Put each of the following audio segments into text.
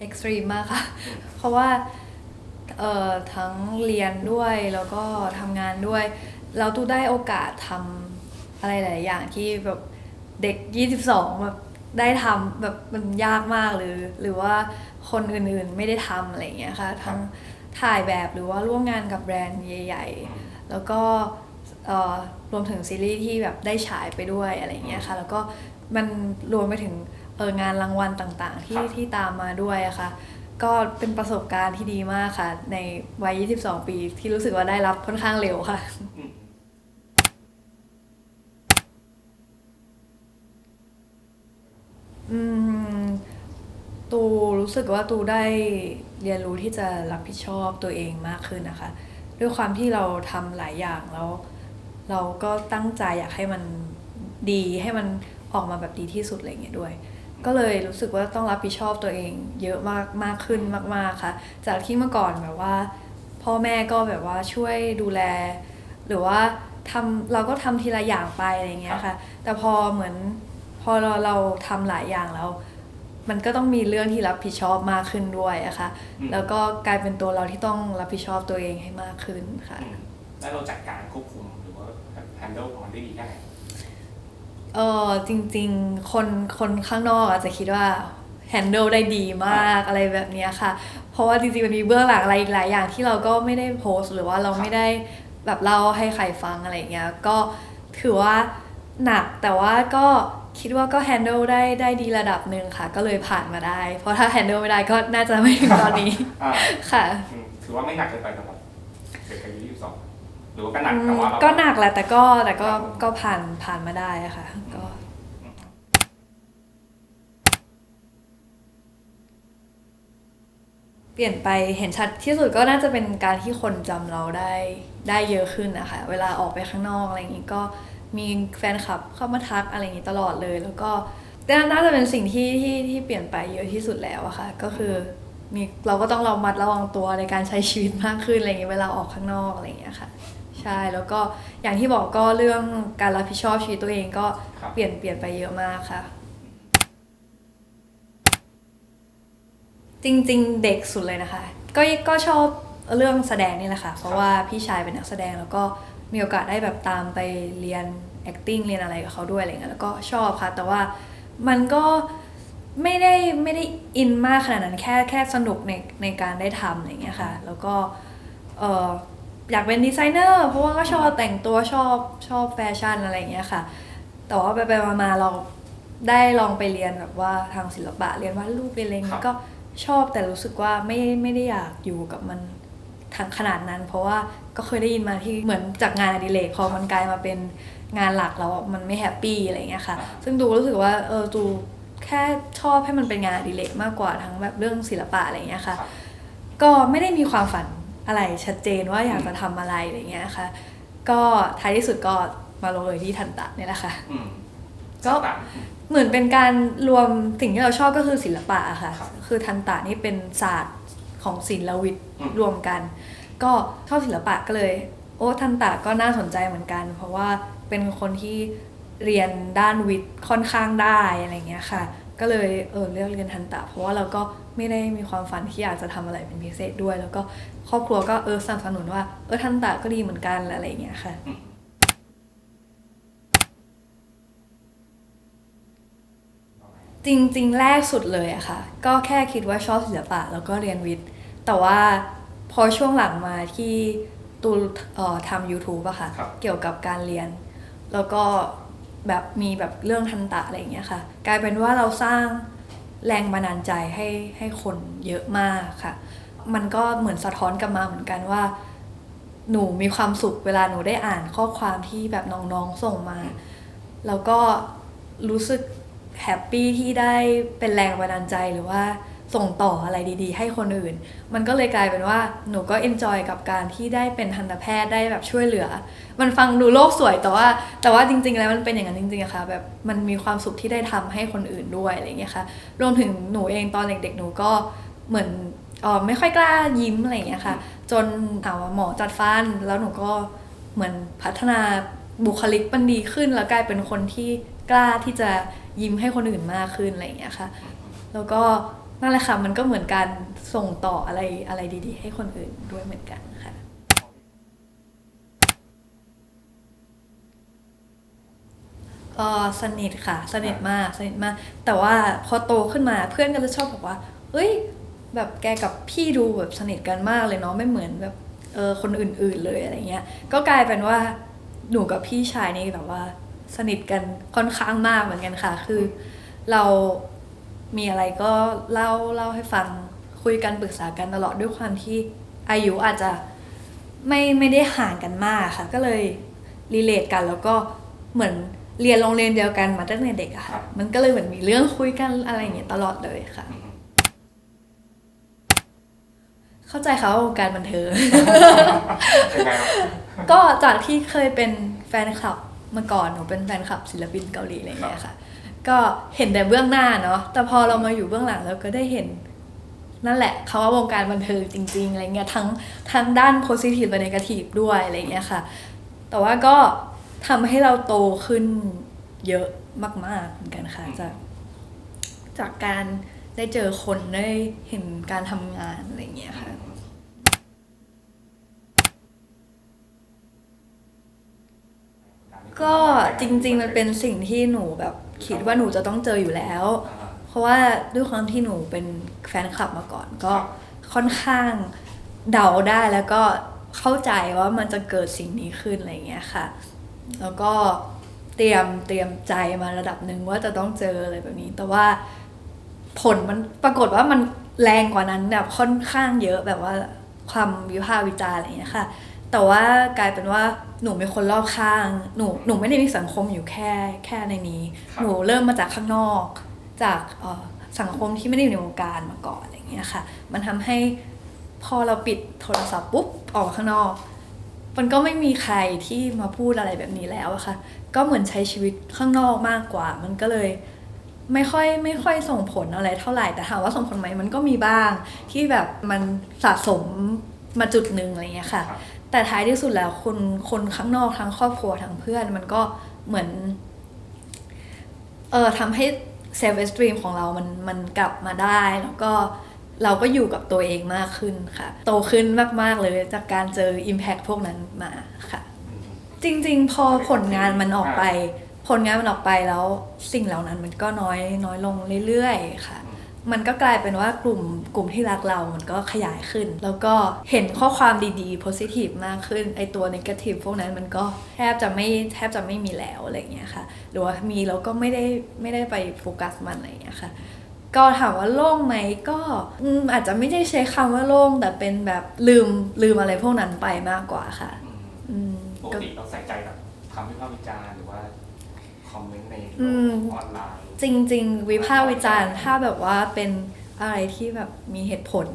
เอ็กซ์ตรีมมากค่ะเพราะว่าทั้งเรียนด้วยแล้วก็ทำงานด้วยแล้วตูได้โอกาสทำอะไรหลายอย่างที่แบบเด็ก22แบบได้ทำแบบมันยากมากหรือว่าคนอื่นๆไม่ได้ทำอะไรอย่างเงี้ยค่ะทั้งถ่ายแบบหรือว่าร่วมงานกับแบรนด์ใหญ่ๆแล้วก็รวมถึงซีรีส์ที่แบบได้ฉายไปด้วยอะไรอย่างเงี้ยค่ะแล้วก็มันรวมไปถึงงานรางวัลต่างๆที่ตามมาด้วยอะค่ะก็เป็นประสบการณ์ที่ดีมากค่ะในวัย22ปีที่รู้สึกว่าได้รับค่อนข้างเร็วค่ะอืมตูรู้สึกว่าตูได้เรียนรู้ที่จะรับผิดชอบตัวเองมากขึ้นนะคะด้วยความที่เราทำหลายอย่างแล้วเราก็ตั้งใจอยากให้มันดีให้มันออกมาแบบดีที่สุดอะไรเงี้ยด้วยก็เลยรู้สึกว่าต้องรับผิดชอบตัวเองเยอะมากขึ้นมากๆค่ะจากที่เมื่อก่อนแบบว่าพ่อแม่ก็แบบว่าช่วยดูแลหรือว่าเราก็ทำทีละอย่างไปอะไรเงี้ยค่ะแต่พอเหมือนพอเราทำหลายอย่างแล้วมันก็ต้องมีเรื่องที่รับผิดชอบมากขึ้นด้วยอะค่ะแล้วก็กลายเป็นตัวเราที่ต้องรับผิดชอบตัวเองให้มากขึ้นค่ะแล้วเราจัดการควบคุมหรือว่า handle ของมันได้ดีแค่ไหนจริงๆคนข้างนอกอาจจะคิดว่า handle ได้ดีมากอะไรแบบนี้ค่ะเพราะว่าจริงๆมันมีเบื้องหลังอะไรอีกหลายอย่างที่เราก็ไม่ได้โพสต์หรือว่าเราไม่ได้แบบเล่าให้ใครฟังอะไรเงี้ยก็ถือว่าหนักแต่ว่าก็คิดว่าก็ handle ได้ดีระดับหนึ่งค่ะก็เลยผ่านมาได้เพราะถ้า handle ไม่ได้ก็น่าจะไม่ถึงตอนนี้ค่ะถือว่าไม่หนักเกินไปสำหรับเด็กอายุ22หรือว่าก็หนักแต่ว่าก็หนักแหละแต่ก็ผ่านมาได้ค่ะก็เปลี่ยนไปเห็นชัดที่สุดก็น่าจะเป็นการที่คนจำเราได้เยอะขึ้นนะคะเวลาออกไปข้างนอกอะไรอย่างนี้ก็มีแฟนคลับเข้ามาทักอะไรอย่างนี้ตลอดเลยแล้วก็น่าจะเป็นสิ่งที่เปลี่ยนไปเยอะที่สุดแล้วอะค่ะก็คือเราก็ต้องระมัดระวังตัวในการใช้ชีวิตมากขึ้นอะไรอย่างนี้เวลาออกข้างนอกอะไรอย่างเงี้ยค่ะใช่แล้วก็อย่างที่บอกก็เรื่องการรับผิดชอบชีวิตตัวเองก็เปลี่ยนไปเยอะมากค่ะจริงๆเด็กสุดเลยนะคะก็ชอบเรื่องแสดงนี่แหละค่ะเพราะว่าพี่ชายเป็นนักแสดงแล้วก็มีโอกาสได้แบบตามไปเรียน acting เรียนอะไรกับเขาด้วยอะไรเงี้ยแล้วก็ชอบค่ะแต่ว่ามันก็ไม่ได้อินมากขนาดนั้นแค่สนุกในการได้ทำอะไรเงี้ยค่ะแล้วก็เอออยากเป็นดีไซเนอร์เพราะว่าก็ชอบแต่งตัวชอบแฟชั่นอะไรเงี้ยค่ะแต่ว่าไปมาเราได้ลองไปเรียนแบบว่าทางศิลปะเรียนวาดรูปเรียนอะไรเงี้ยก็ชอบแต่รู้สึกว่าไม่ได้อยากอยู่กับมันทางขนาดนั้นเพราะว่าก็เคยได้ยินมาที่เหมือนจากงานอดิเรกพอมันกลายมาเป็นงานหลักแล้วมันไม่แฮปปี้อะไรเงี้ยค่ะซึ่งดูรู้สึกว่าดูแค่ชอบให้มันเป็นงานอดิเรกมากกว่าทั้งแบบเรื่องศิลปะอะไรเงี้ยค่ะก็ไม่ได้มีความฝันอะไรชัดเจนว่าอยากจะทำอะไรอะไรเงี้ยค่ะก็ท้ายที่สุดก็มาลงเอยที่ทันตะนี่แหละค่ะก็เหมือนเป็นการรวมสิ่งที่เราชอบก็คือศิลปะอะค่ะคือทันตะนี่เป็นศาสตร์ของศิลปวิทย์รวมกันก็ชอบศิลปะก็เลยทันตะก็น่าสนใจเหมือนกันเพราะว่าเป็นคนที่เรียนด้านวิทย์ค่อนข้างได้อะไรเงี้ยค่ะก็เลยเลือกเรียนทันตะเพราะว่าเราก็ไม่ได้มีความฝันที่อยากจะทำอะไรเป็นพิเศษด้วยแล้วก็ครอบครัวก็สนับสนุนว่าทันตะก็ดีเหมือนกันอะไรเงี้ยค่ะจริงๆแรกสุดเลยอะค่ะก็แค่คิดว่าชอบศิลปะแล้วก็เรียนวิทย์แต่ว่าพอช่วงหลังมาที่ตูทำ YouTube อะค่ะเกี่ยวกับการเรียนแล้วก็แบบมีแบบเรื่องทันตะอะไรอย่างเงี้ยค่ะกลายเป็นว่าเราสร้างแรงบันดาลใจให้คนเยอะมากค่ะมันก็เหมือนสะท้อนกลับมาเหมือนกันว่าหนูมีความสุขเวลาหนูได้อ่านข้อความที่แบบน้องๆส่งมาแล้วก็รู้สึกแฮปปี้ที่ได้เป็นแรงบันดาลใจหรือว่าส่งต่ออะไรดีๆให้คนอื่นมันก็เลยกลายเป็นว่าหนูก็เอนจอยกับการที่ได้เป็นทันตแพทย์ได้แบบช่วยเหลือมันฟังดูโลกสวยแต่ว่าจริงๆแล้วมันเป็นอย่างนั้นจริงๆอะค่ะแบบมันมีความสุขที่ได้ทำให้คนอื่นด้วยอะไรอย่างเงี้ยค่ะรวมถึงหนูเองตอนเด็กๆหนูก็เหมือนไม่ค่อยกล้ายิ้มอะไรอย่างเงี้ยค่ะจนหมอจัดฟันแล้วหนูก็เหมือนพัฒนาบุคลิกมันดีขึ้นแล้วกลายเป็นคนที่กล้าที่จะยิ้มให้คนอื่นมากขึ้นอะไรอย่างเงี้ยค่ะแล้วก็ นั่นแหละค่ะมันก็เหมือนการส่งต่ออะไรดีๆให้คนอื่นด้วยเหมือนกันค่ะสนิทค่ะสนิทมากแต่ว่าพอโตขึ้นมาเพื่อนก็จะชอบบอกว่าเอ้ยแบบแกกับพี่ดูแบบสนิทกันมากเลยเนาะไม่เหมือนแบบคนอื่นๆเลยอะไรเงี้ยก็กลายเป็นว่าหนูกับพี่ชายนี่แบบว่าสนิทกันค่อนข้างมากเหมือนกันค่ะคือเรามีอะไรก็เล่าให้ฟังคุยกันปรึกษากันตลอดด้วยความที่อายุอาจจะไม่ได้ห่างกันมากค่ะก็เลยรีเลทกันแล้วก็เหมือนเรียนโรงเรียนเดียวกันมาตั้งแต่เด็กอะค่ะมันก็เลยเหมือนมีเรื่องคุยกันอะไรอย่างเงี้ยตลอดเลยค่ะเข้าใจเขาวงการบันเทิง ยังไงครับ ก็จากที่เคยเป็นแฟนคลับเมื่อก่อนหนูเป็นแฟนคลับศิลปินเกาหลีอะไรอย่างเงี้ยค่ะก็เห็นแต่เบื้องหน้าเนาะแต่พอเรามาอยู่เบื้องหลังเราก็ได้เห็นนั่นแหละเขาว่าวงการบันเทิงจริงๆอะไรเงี้ยทั้งด้าน positive และ negative ด้วยอะไรเงี้ยค่ะแต่ว่าก็ทำให้เราโตขึ้นเยอะมากๆเหมือนกันค่ะจากการได้เจอคนได้เห็นการทำงานอะไรเงี้ยค่ะก็จริงๆมันเป็นสิ่งที่หนูแบบคิดว่าหนูจะต้องเจออยู่แล้ว เพราะว่าด้วยความที่หนูเป็นแฟนคลับมาก่อนก็ค่อนข้างเดาได้แล้วก็เข้าใจว่ามันจะเกิดสิ่งนี้ขึ้นอะไรอย่างเงี้ยค่ะแล้วก็เตรียมใจมาระดับหนึ่งว่าจะต้องเจออะไรแบบนี้แต่ว่าผลมันปรากฏว่ามันแรงกว่านั้นแบบค่อนข้างเยอะแบบว่าความวิพากษ์วิจารณ์อะไรอย่างเงี้ยค่ะแต่ว่ากลายเป็นว่าหนูมีคนรอบข้างหนูไม่ได้มีสังคมอยู่แค่ในนี้หนูเริ่มมาจากข้างนอกจากสังคมที่ไม่ได้อยู่ในวงการมาก่อนอะไรอย่างเงี้ยค่ะมันทำให้พอเราปิดโทรศัพท์ปุ๊บออกมาข้างนอกมันก็ไม่มีใครที่มาพูดอะไรแบบนี้แล้วอะค่ะก็เหมือนใช้ชีวิตข้างนอกมากกว่ามันก็เลยไม่ค่อยส่งผลอะไรเท่าไหร่แต่ถามว่าส่งผลไหมมันก็มีบ้างที่แบบมันสะสมมาจุดหนึ่งอะไรอย่างเงี้ยค่ะแต่ท้ายที่สุดแล้วคนข้างนอกทั้งครอบครัวทั้งเพื่อนมันก็เหมือนทำให้เซลฟ์เอสตีมของเรามันกลับมาได้แล้วก็เราก็อยู่กับตัวเองมากขึ้นค่ะโตขึ้นมากๆเลยจากการเจอ Impact พวกนั้นมาค่ะจริงๆพอผลงานมันออกไปแล้วสิ่งเหล่านั้นมันก็น้อยลงเรื่อยๆค่ะมันก็กลายเป็นว่ากลุ่มที่รักเรามันก็ขยายขึ้นแล้วก็เห็นข้อความดีๆ positive มากขึ้นไอตัว negative พวกนั้นมันก็แทบจะไม่มีแล้วอะไรอย่างเงี้ยค่ะหรือว่ามีแล้วก็ไม่ได้ไปโฟกัสมันอะไรอย่างเงี้ยค่ะก็ถามว่าโล่งไหมก็อาจจะไม่ได้ใช้คำว่าโล่งแต่เป็นแบบลืมอะไรพวกนั้นไปมากกว่าค่ะปกติเราใส่ใจกับคำวิพากษ์วิจารณ์หรือว่าคอมเมนต์ในออนไลน์จริงๆวิพากษ์วิจารณ์ถ้าแบบว่าเป็นอะไรที่แบบมีเหตุผล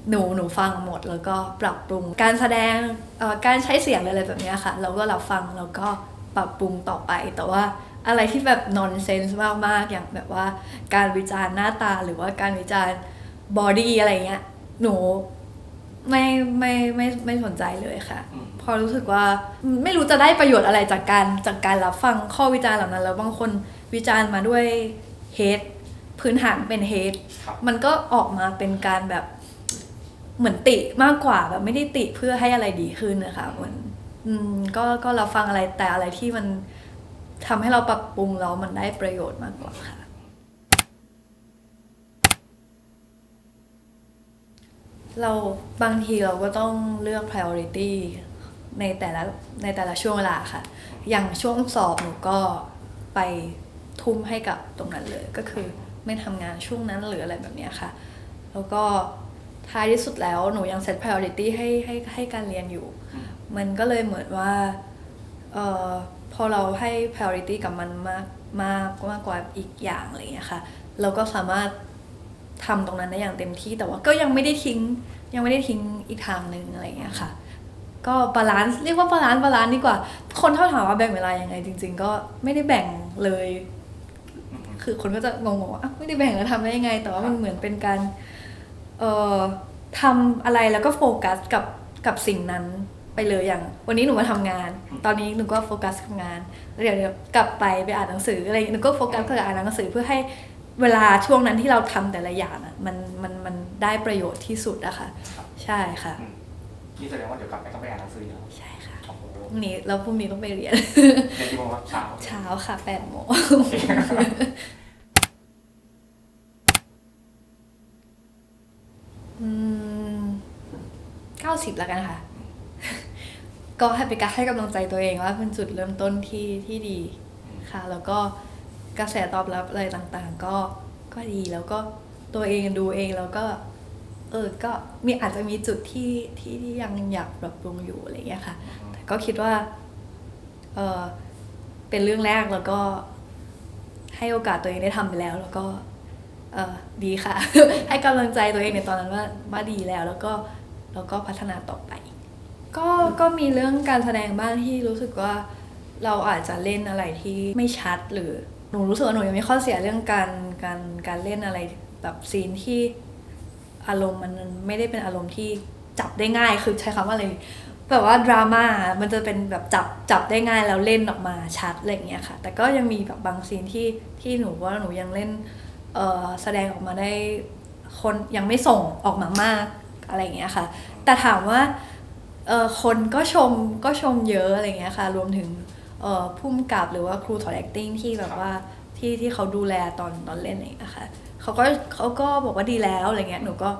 หนูฟังหมดแล้วก็ปรับปรุงการแสดงการใช้เสียงอะไรแบบนี้ค่ะเราก็รับฟังแล้วก็ปรับปรุงต่อไปแต่ว่าอะไรที่แบบนอนเซนส์มากๆอย่างแบบว่าการวิจารณ์หน้าตาหรือว่าการวิจารณ์บอดี้อะไรเงี้ยหนูไม่สนใจเลยค่ะพอรู้สึกว่าไม่รู้จะได้ประโยชน์อะไรจากการรับฟังข้อวิจารณ์เหล่านั้นแล้วบางคนวิจารณ์มาด้วยเฮทพื้นฐานเป็นเฮทมันก็ออกมาเป็นการแบบเหมือนติมากกว่าแบบไม่ได้ติเพื่อให้อะไรดีขึ้นนะคะเหมือนก็รับฟังอะไรแต่อะไรที่มันทำให้เราปรับปรุงแล้วมันได้ประโยชน์มากกว่าค่ะเราบางทีเราก็ต้องเลือก priority ในแต่ละช่วงเวลาค่ะอย่างช่วงสอบหนูก็ไปทุ่มให้กับตรงนั้นเลยก็คือไม่ทำงานช่วงนั้นหรืออะไรแบบนี้ค่ะแล้วก็ท้ายที่สุดแล้วหนูยังเซต priority ให้การเรียนอยู่มันก็เลยเหมือนว่าพอเราให้ priority กับมันมากกว่าอีกอย่างอะไรอย่างเงี้ยค่ะเราก็สามารถทำตรงนั้นได้อย่างเต็มที่แต่ว่าก็ยังไม่ได้ทิ้งอีกทางนึงอะไรอย่างเงี้ยค่ะก็บาลานซ์เรียกว่าบาลานซ์ดีกว่าคนถ้าถามว่าแบ่งเวลายังไงจริงๆก็ไม่ได้แบ่งเลยคือคนก็จะงงว่าไม่ได้แบ่งแล้วทำได้ยังไงแต่ว่ามันเหมือนเป็นการทำอะไรแล้วก็โฟกัสกับสิ่งนั้นไปเลยอย่างวันนี้หนูมาทำงานตอนนี้หนูก็โฟกัสกับงานแล้วเดี๋ยวกลับไปอ่านหนังสืออะไรหนูก็โฟกัสกับอ่านหนังสือเพื่อให้ เวลาช่วงนั้นที่เราทำแต่ละอย่างอะมันได้ประโยชน์ที่สุดอะค่ะใช่ค่ะ นี่แสดงว่าเดี๋ยวกลับไปต้องไปอ่านหนังสือแล้ว ใช่ค่ะ โอ้โห พรุ่งนี้แล้วพรุ่งนี้ต้องไปเรียน เรียนกี่โมงครับเช้า เช้าค่ะ8 โมง โอเค 90แล้วกันค่ะ ก็ให้เป็นการให้กำลังใจตัวเองว่าเป็นจุดเริ่มต้นที่ดีค่ะ แล้วก็กระแสตอบรับอะไรต่างๆ ก็ดีแล้วก็ตัวเองดูเองแล้วก็ก็มีอาจจะมีจุดที่ยังอยากปรับปรุงอยู่อะไรอย่างเงี้ยค่ะแต่ก็คิดว่าเป็นเรื่องแรกแล้วก็ให้โอกาสตัวเองได้ทำไปแล้วก็ดีค่ะ ให้กำลังใจตัวเองในตอนนั้นว่าดีแล้วก็พัฒนาต่อไป ก็มีเรื่องการแสดงบ้างที่รู้สึกว่าเราอาจจะเล่นอะไรที่ไม่ชัดหรือหนูรู้สึกว่าหนูยังมีข้อเสียเรื่องการเล่นอะไรแบบซีนที่อารมณ์มันไม่ได้เป็นอารมณ์ที่จับได้ง่ายคือใช้คำว่าอะไรแบบว่าดราม่ามันจะเป็นแบบจับได้ง่ายแล้วเล่นออกมาชัดอะไรอย่างเงี้ยค่ะแต่ก็ยังมีแบบบางซีนที่หนูว่าหนูยังเล่นแสดงออกมาได้คนยังไม่ส่งออกมามากอะไรอย่างเงี้ยค่ะแต่ถามว่าคนก็ชมเยอะอะไรเงี้ยค่ะรวมถึงผู้กำกับหรือว่าครูสอน acting ที่แบบว่าที่เขาดูแลตอนเล่นเองนะคะเขาก็บอกว่าดีแล้วอะไรเงี้ยหนูก็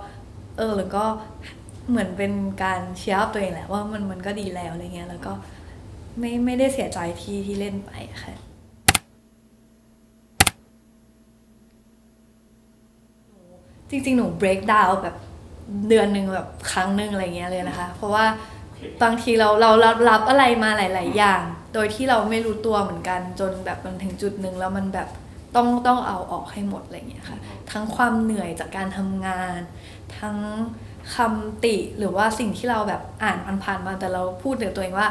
แล้วก็เหมือนเป็นการเชียร์อัพตัวเองแหละว่ามันก็ดีแล้วอะไรเงี้ยแล้วก็ไม่ได้เสียใจที่เล่นไปค่ะจริงๆหนู break down แบบเดือนหนึ่งแบบครั้งหนึ่งอะไรเงี้ยเลยนะคะเพราะว่าบางทีเรารับอะไรมาหลายๆอย่างโดยที่เราไม่รู้ตัวเหมือนกันจนแบบมันถึงจุดหนึ่งแล้วมันแบบต้องเอาออกให้หมดอะไรเงี้ยค่ะทั้งความเหนื่อยจากการทำงานทั้งคำติหรือว่าสิ่งที่เราแบบอ่านผ่านๆมาแต่เราพูดกับตัวเองว่า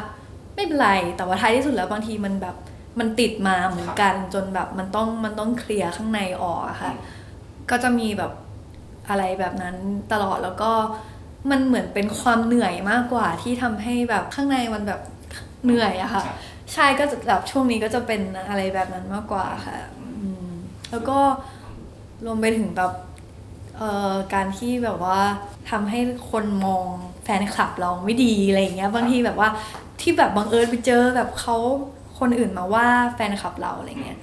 ไม่เป็นไรแต่ว่าท้ายที่สุดแล้วบางทีมันแบบมันติดมาเหมือนกันจนแบบมันต้องเคลียร์ข้างในออกอะค่ะก็จะมีแบบอะไรแบบนั้นตลอดแล้วก็มันเหมือนเป็นความเหนื่อยมากกว่าที่ทำให้แบบข้างในมันแบบเหนื่อยอะค่ะใช่ก็จะแบบช่วงนี้ก็จะเป็นอะไรแบบนั้นมากกว่าค่ะแล้วก็รวมไปถึงแบบการที่แบบว่าทำให้คนมองแฟนคลับเราไม่ดีอะไรอย่างเงี้ยบางทีแบบว่าที่แบบบังเอิญไปเจอแบบเขาคนอื่นมาว่าแฟนคลับเราอะไรเงี้ย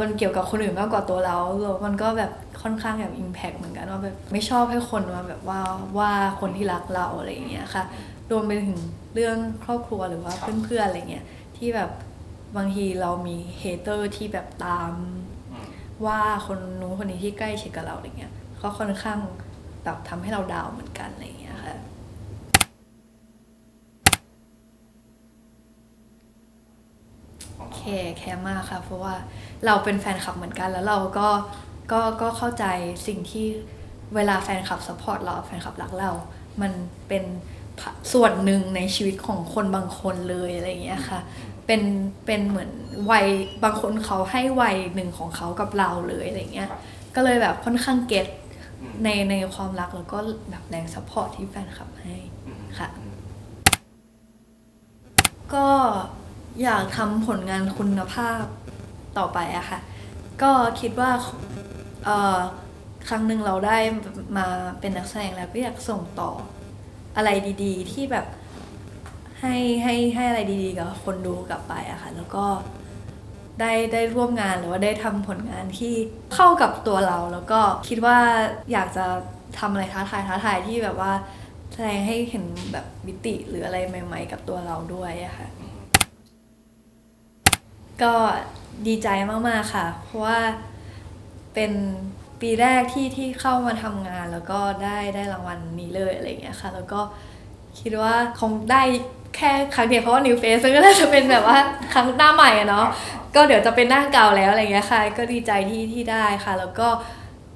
มันเกี่ยวกับคนอื่นมากกว่าตัวเราแล้วมันก็แบบค่อนข้างแบบอิมแพคเหมือนกันว่าแบบไม่ชอบให้คนมาแบบว่าคนที่รักเราอะไรอย่างเงี้ยค่ะรวมไปถึงเรื่องครอบครัวหรือว่าเพื่อนๆอะไรเงี้ยที่แบบบางทีเรามีเฮเตอร์ที่แบบตามว่าคนนู้นคนนี้ที่ใกล้ชิดกับเราอะไรเงี้ยเขาค่อนข้างแบบทำให้เราดาวเหมือนกันอะไรเงี้ยค่ะแคร์มากค่ะเพราะว่าเราเป็นแฟนคลับเหมือนกันแล้วเราก็เข้าใจสิ่งที่เวลาแฟนคลับซัพพอร์ตเราแฟนคลับรักเรามันเป็นส่วนหนึ่งในชีวิตของคนบางคนเลยอะไรอย่างเงี้ยค่ะเป็นเหมือนวัยบางคนเขาให้วัยหนึ่งของเขากับเราเลยอะไรเงี้ยก็เลยแบบค่อนข้างเก็ตในความรักแล้วก็แบบแรงซัพพอร์ตที่แฟนคลับให้ค่ะก็อยากทำผลงานคุณภาพต่อไปอะค่ะก็คิดว่าครั้งหนึ่งเราได้มาเป็นนักแสดงแล้วก็อยากส่งต่ออะไรดีๆที่แบบให้อะไรดีๆกับคนดูกลับไปอะค่ะแล้วก็ได้ร่วมงานหรือว่าได้ทำผลงานที่เข้ากับตัวเราแล้วก็คิดว่าอยากจะทำอะไรท้าทายที่แบบว่าแสดงให้เห็นแบบมิติหรืออะไรใหม่ๆกับตัวเราด้วยอะค่ะก็ดีใจมากๆค่ะเพราะว่าเป็นปีแรกที่เข้ามาทำงานแล้วก็ได้รางวัลนี้เลยอะไรอย่างเงี้ยค่ะแล้วก็คิดว่าคงได้แค่ครั้งเดียวเพราะว่า New Face ก็น่าจะเป็นแบบว่าครั้งหน้าใหม่อะเนาะก็เดี๋ยวจะเป็นหน้าเก่าแล้วอะไรอย่างเงี้ยค่ะก็ดีใจที่ได้ค่ะแล้วก็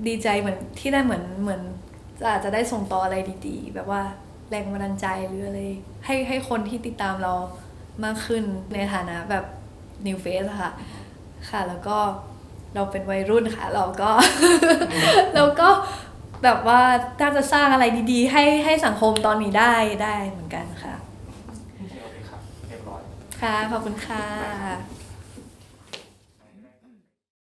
ดีใจเหมือนที่ได้เหมือนอาจจะได้ส่งต่ออะไรดีๆแบบว่าแรงบันดาลใจหรืออะไรให้คนที่ติดตามเรามากขึ้นในฐานะแบบ New Face ค่ะแล้วก็เราเป็นวัยรุ่นค่ะเราก็แบบว่าน่าจะสร้างอะไรดีๆให้สังคมตอนนี้ได้เหมือนกันค่ะโอเคครับเรียบร้อยค่ะขอบคุณค่ะ